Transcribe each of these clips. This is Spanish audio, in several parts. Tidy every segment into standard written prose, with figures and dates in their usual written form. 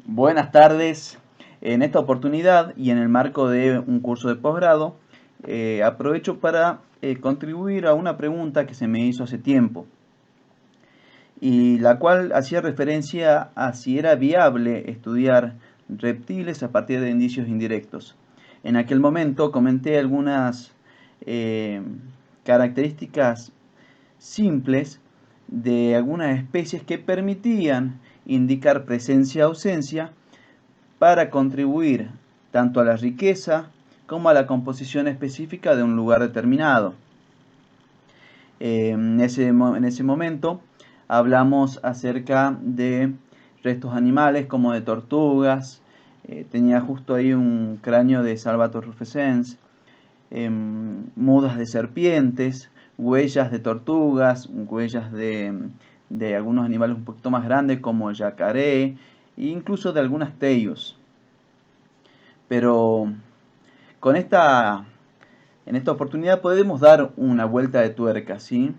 Buenas tardes. En esta oportunidad y en el marco de un curso de posgrado, aprovecho para contribuir a una pregunta que se me hizo hace tiempo y la cual hacía referencia a si era viable estudiar reptiles a partir de indicios indirectos. En aquel momento comenté algunas eh, características simples de algunas especies que permitían indicar presencia-ausencia para contribuir tanto a la riqueza como a la composición específica de un lugar determinado. En ese momento hablamos acerca de restos animales como de tortugas, tenía justo ahí un cráneo de Salvator rufescens, mudas de serpientes, huellas de tortugas, huellas de algunos animales un poquito más grandes como el yacaré, e incluso de algunas teios. Pero con en esta oportunidad podemos dar una vuelta de tuerca, ¿sí?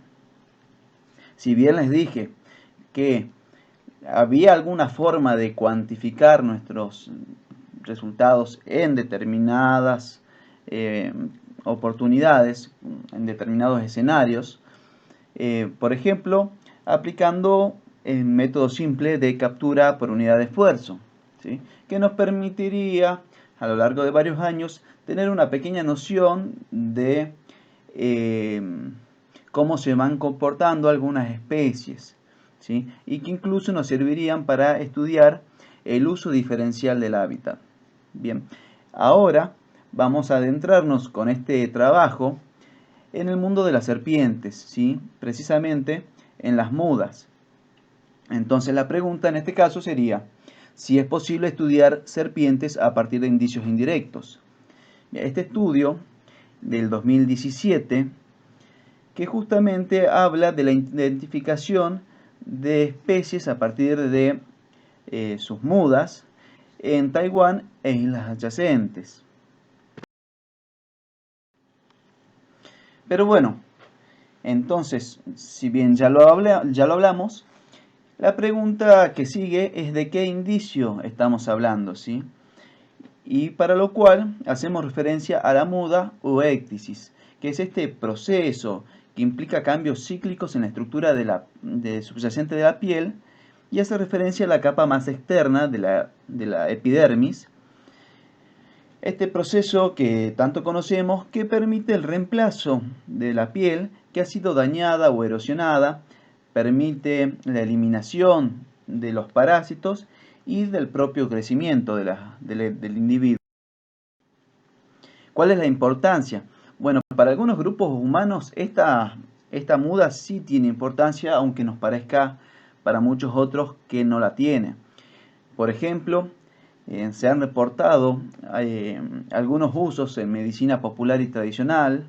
Si bien les dije que había alguna forma de cuantificar nuestros resultados en determinadas oportunidades, en determinados escenarios, por ejemplo, aplicando el método simple de captura por unidad de esfuerzo, ¿sí? Que nos permitiría a lo largo de varios años tener una pequeña noción de cómo se van comportando algunas especies, ¿sí? Y que incluso nos servirían para estudiar el uso diferencial del hábitat. Bien, ahora vamos a adentrarnos con este trabajo en el mundo de las serpientes, ¿sí? Precisamente en las mudas. Entonces la pregunta en este caso sería si es posible estudiar serpientes a partir de indicios indirectos. Este estudio del 2017 que justamente habla de la identificación de especies a partir de sus mudas en Taiwán e islas adyacentes. Pero bueno, entonces, si bien ya lo hablamos, la pregunta que sigue es de qué indicio estamos hablando, ¿sí? Y para lo cual hacemos referencia a la muda o éctisis, que es este proceso que implica cambios cíclicos en la estructura subyacente de la piel y hace referencia a la capa más externa de la epidermis. Este proceso que tanto conocemos que permite el reemplazo de la piel que ha sido dañada o erosionada, permite la eliminación de los parásitos y del propio crecimiento del individuo. ¿Cuál es la importancia? Bueno, para algunos grupos humanos esta muda sí tiene importancia, aunque nos parezca para muchos otros que no la tiene. Por ejemplo, se han reportado algunos usos en medicina popular y tradicional,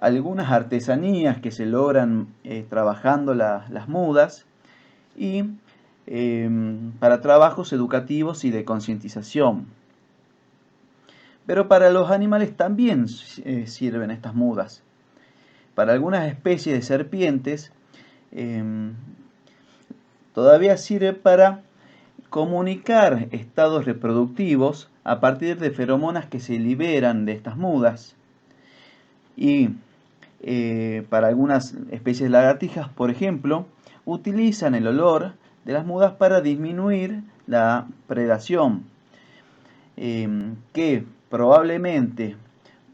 algunas artesanías que se logran trabajando las mudas y para trabajos educativos y de concientización. Pero para los animales también sirven estas mudas. Para algunas especies de serpientes todavía sirve para comunicar estados reproductivos a partir de feromonas que se liberan de estas mudas. Y para algunas especies de lagartijas, por ejemplo, utilizan el olor de las mudas para disminuir la predación, que probablemente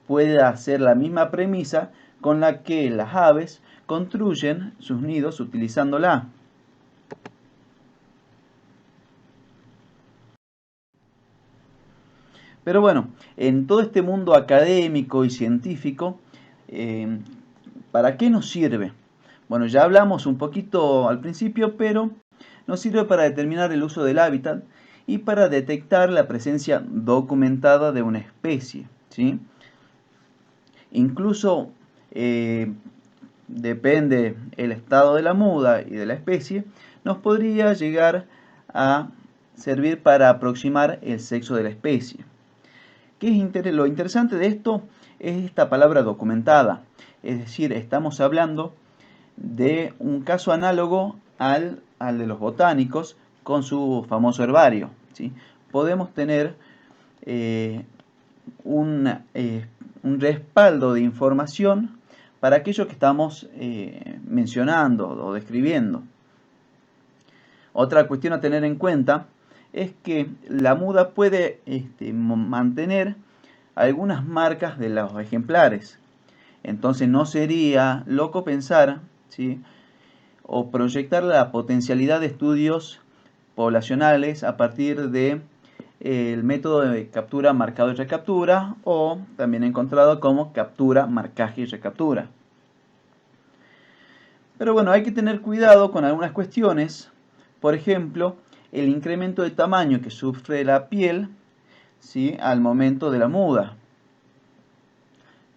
pueda ser la misma premisa con la que las aves construyen sus nidos utilizándola. Pero bueno, en todo este mundo académico y científico, ¿para qué nos sirve? Bueno, ya hablamos un poquito al principio, pero nos sirve para determinar el uso del hábitat y para detectar la presencia documentada de una especie, ¿sí? Incluso depende el estado de la muda y de la especie, nos podría llegar a servir para aproximar el sexo de la especie. Lo interesante de esto es esta palabra documentada, es decir, estamos hablando de un caso análogo al de los botánicos, con su famoso herbario, ¿sí? Podemos tener un respaldo de información para aquello que estamos mencionando o describiendo. Otra cuestión a tener en cuenta es que la muda puede mantener algunas marcas de los ejemplares. Entonces no sería loco pensar, ¿sí?, o proyectar la potencialidad de estudios poblacionales a partir de el método de captura, marcado y recaptura, o también encontrado como captura, marcaje y recaptura. Pero bueno, hay que tener cuidado con algunas cuestiones. Por ejemplo, el incremento de tamaño que sufre la piel, ¿sí?, al momento de la muda.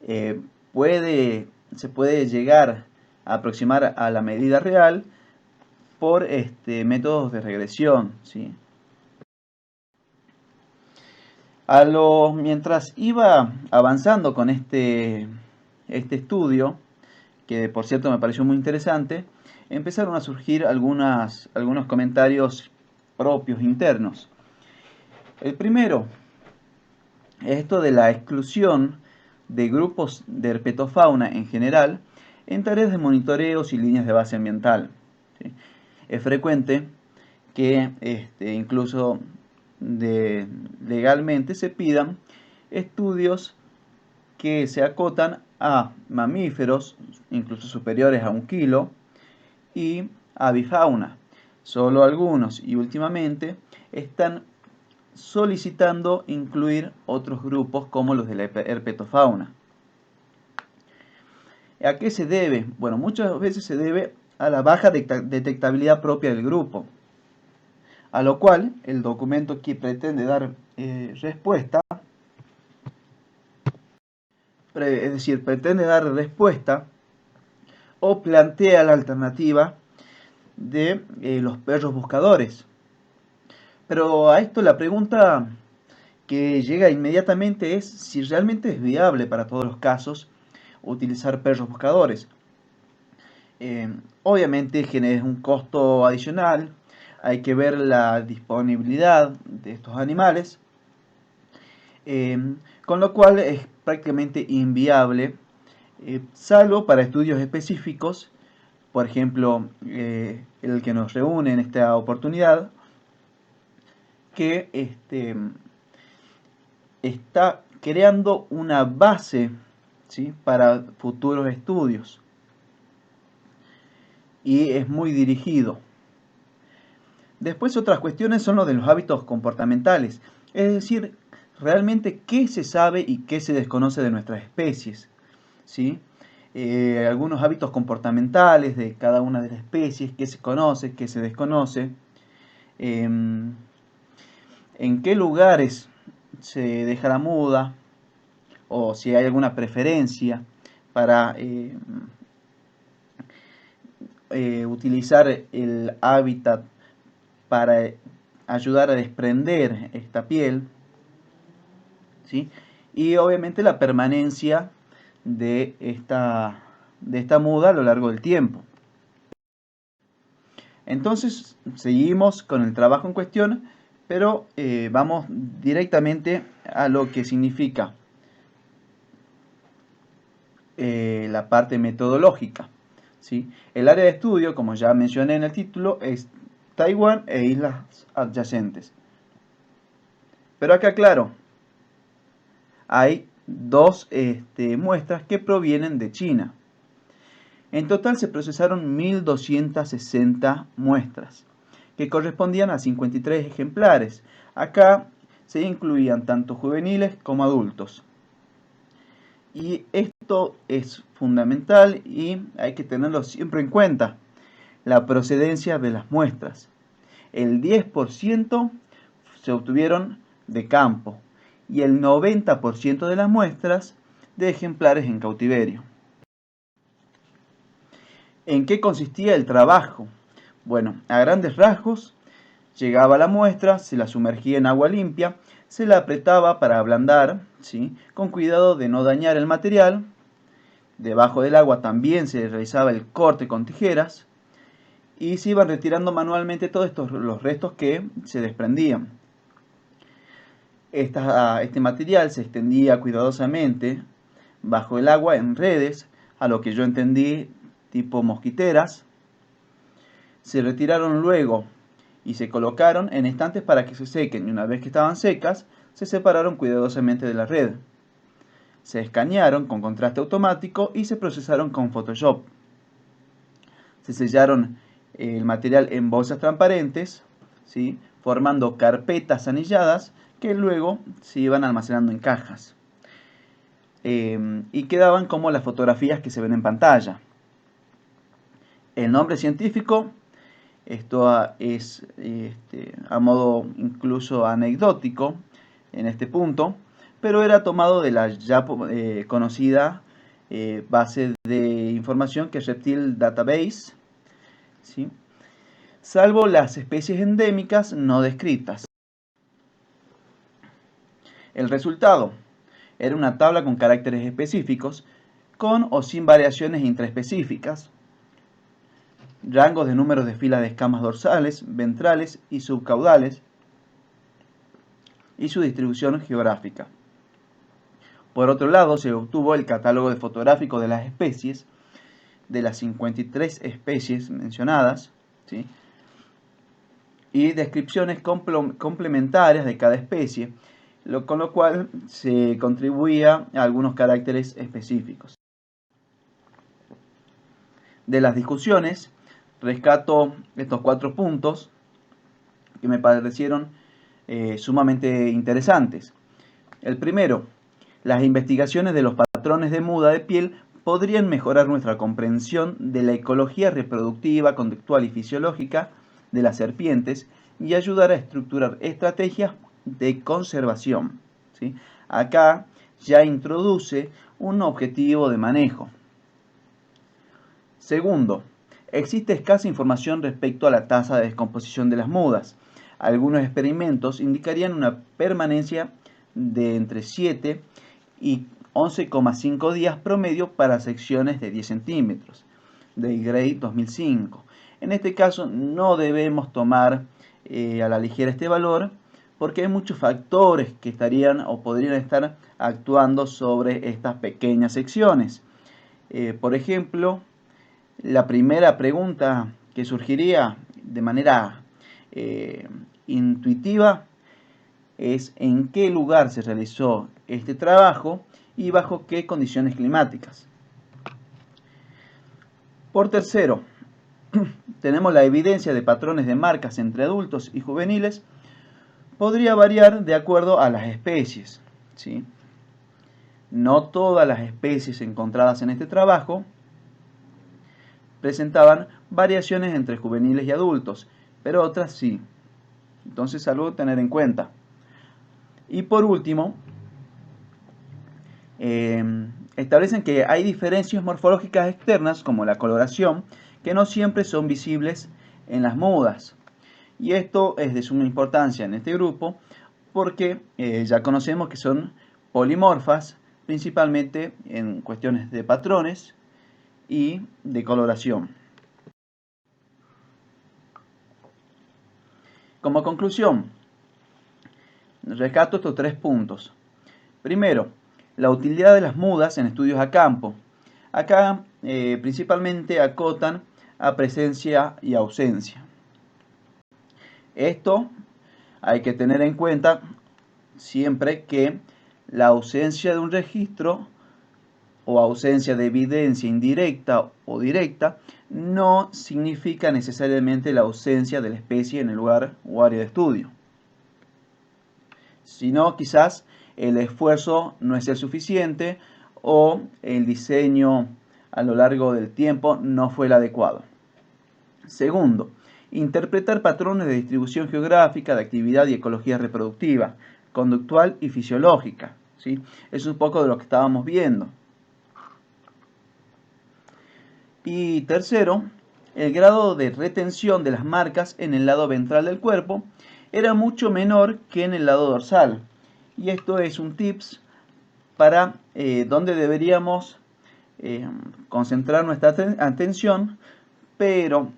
Se puede llegar a aproximar a la medida real por métodos de regresión, ¿sí? Mientras iba avanzando con este estudio, que por cierto me pareció muy interesante, empezaron a surgir algunos comentarios propios, internos. El primero es esto de la exclusión de grupos de herpetofauna en general en tareas de monitoreos y líneas de base ambiental, ¿sí? Es frecuente que incluso legalmente se pidan estudios que se acotan a mamíferos, incluso superiores a 1 kilo, y avifauna. Solo algunos, y últimamente, están solicitando incluir otros grupos como los de la herpetofauna. ¿A qué se debe? Bueno, muchas veces se debe a la baja detectabilidad propia del grupo, a lo cual el documento que pretende dar respuesta, es decir, pretende dar respuesta o plantea la alternativa de los perros buscadores. Pero a esto la pregunta que llega inmediatamente es si realmente es viable para todos los casos utilizar perros buscadores. Obviamente genera un costo adicional, hay que ver la disponibilidad de estos animales, con lo cual es prácticamente inviable, salvo para estudios específicos, por ejemplo, el que nos reúne en esta oportunidad, que está creando una base, ¿sí?, para futuros estudios y es muy dirigido. Después otras cuestiones son los de los hábitos comportamentales, es decir, realmente qué se sabe y qué se desconoce de nuestras especies, ¿sí? Algunos hábitos comportamentales de cada una de las especies, qué se conoce, qué se desconoce, en qué lugares se deja la muda, o si hay alguna preferencia para utilizar el hábitat para ayudar a desprender esta piel, ¿sí? Y obviamente la permanencia de esta muda a lo largo del tiempo. Entonces seguimos con el trabajo en cuestión, pero vamos directamente a lo que significa la parte metodológica, ¿sí? El área de estudio, como ya mencioné en el título, es Taiwán e islas adyacentes. Pero acá, claro, hay dos muestras que provienen de China. En total se procesaron 1260 muestras, que correspondían a 53 ejemplares. Acá se incluían tanto juveniles como adultos. Y esto es fundamental y hay que tenerlo siempre en cuenta, la procedencia de las muestras. El 10% se obtuvieron de campo y el 90% de las muestras de ejemplares en cautiverio. ¿En qué consistía el trabajo? Bueno, a grandes rasgos, llegaba la muestra, se la sumergía en agua limpia, se la apretaba para ablandar, ¿sí?, con cuidado de no dañar el material. Debajo del agua también se realizaba el corte con tijeras y se iban retirando manualmente todos los restos que se desprendían. Este material se extendía cuidadosamente bajo el agua en redes, a lo que yo entendí tipo mosquiteras. Se retiraron luego y se colocaron en estantes para que se sequen, y una vez que estaban secas, se separaron cuidadosamente de la red. Se escanearon con contraste automático y se procesaron con Photoshop. Se sellaron el material en bolsas transparentes, ¿sí?, formando carpetas anilladas que luego se iban almacenando en cajas. Y quedaban como las fotografías que se ven en pantalla. El nombre científico, esto es a modo incluso anecdótico en este punto, pero era tomado de la ya conocida base de información que es Reptile Database, ¿sí?, salvo las especies endémicas no descritas. El resultado era una tabla con caracteres específicos, con o sin variaciones intraespecíficas, rangos de números de filas de escamas dorsales, ventrales y subcaudales, y su distribución geográfica. Por otro lado, se obtuvo el catálogo fotográfico de las especies, de las 53 especies mencionadas, ¿sí?, y descripciones complementarias de cada especie, con lo cual se contribuía a algunos caracteres específicos. De las discusiones, rescato estos 4 puntos que me parecieron sumamente interesantes. El primero, las investigaciones de los patrones de muda de piel podrían mejorar nuestra comprensión de la ecología reproductiva, conductual y fisiológica de las serpientes y ayudar a estructurar estrategias de conservación, ¿sí? Acá ya introduce un objetivo de manejo. Segundo, existe escasa información respecto a la tasa de descomposición de las mudas. Algunos experimentos indicarían una permanencia de entre 7 y 11,5 días promedio para secciones de 10 centímetros, de Gray 2005. En este caso no debemos tomar a la ligera este valor, porque hay muchos factores que estarían o podrían estar actuando sobre estas pequeñas secciones. Por ejemplo, la primera pregunta que surgiría de manera intuitiva es en qué lugar se realizó este trabajo y bajo qué condiciones climáticas. Por tercero, tenemos la evidencia de patrones de marcas entre adultos y juveniles. Podría variar de acuerdo a las especies, ¿sí? No todas las especies encontradas en este trabajo presentaban variaciones entre juveniles y adultos, pero otras sí. Entonces, algo a tener en cuenta. Y por último, establecen que hay diferencias morfológicas externas, como la coloración, que no siempre son visibles en las mudas. Y esto es de suma importancia en este grupo, porque ya conocemos que son polimorfas, principalmente en cuestiones de patrones y de coloración. Como conclusión, rescato estos 3 puntos. Primero, la utilidad de las mudas en estudios a campo. Acá principalmente acotan a presencia y ausencia. Esto hay que tener en cuenta siempre que la ausencia de un registro o ausencia de evidencia indirecta o directa no significa necesariamente la ausencia de la especie en el lugar o área de estudio, sino quizás el esfuerzo no es el suficiente o el diseño a lo largo del tiempo no fue el adecuado. Segundo, interpretar patrones de distribución geográfica, de actividad y ecología reproductiva, conductual y fisiológica, ¿sí? Es un poco de lo que estábamos viendo. Y tercero, el grado de retención de las marcas en el lado ventral del cuerpo era mucho menor que en el lado dorsal. Y esto es un tips para donde deberíamos concentrar nuestra atención, pero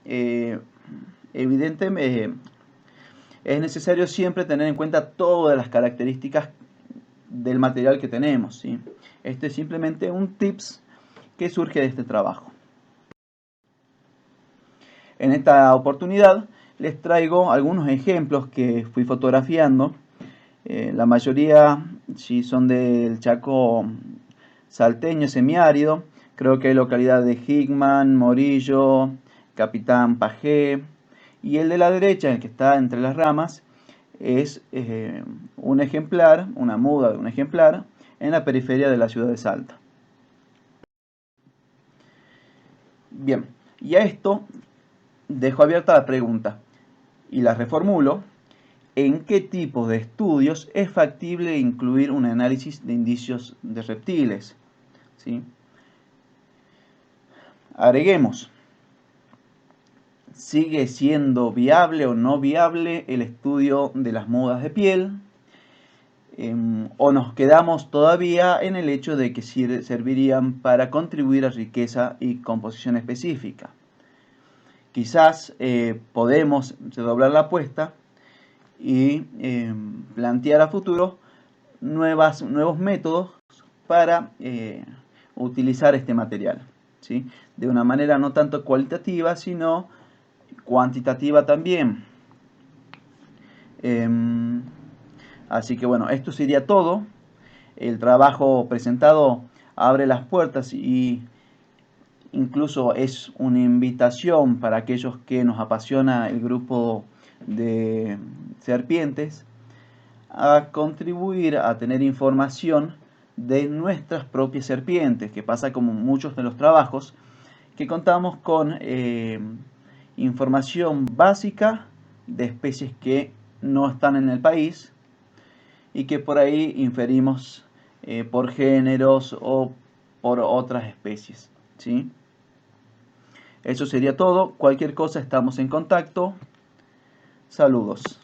evidentemente es necesario siempre tener en cuenta todas las características del material que tenemos, ¿sí? Este es simplemente un tips que surge de este trabajo. En esta oportunidad les traigo algunos ejemplos que fui fotografiando. La mayoría sí son del Chaco salteño semiárido. Creo que hay localidades de Hickman, Morillo, Capitán Pajé. Y el de la derecha, el que está entre las ramas, es un ejemplar, una muda de un ejemplar, en la periferia de la ciudad de Salta. Bien, y a esto dejo abierta la pregunta y la reformulo. ¿En qué tipo de estudios es factible incluir un análisis de indicios de reptiles? ¿Sí? Agreguemos, ¿sigue siendo viable o no viable el estudio de las mudas de piel? ¿O nos quedamos todavía en el hecho de que servirían para contribuir a riqueza y composición específica? Quizás podemos redoblar la apuesta y plantear a futuro nuevos métodos para utilizar este material, ¿sí? De una manera no tanto cualitativa, sino cuantitativa también. Así que bueno, esto sería todo. El trabajo presentado abre las puertas y incluso es una invitación para aquellos que nos apasiona el grupo de serpientes a contribuir a tener información de nuestras propias serpientes, que pasa como muchos de los trabajos, que contamos con información básica de especies que no están en el país y que por ahí inferimos por géneros o por otras especies, ¿sí? Eso sería todo. Cualquier cosa estamos en contacto. Saludos.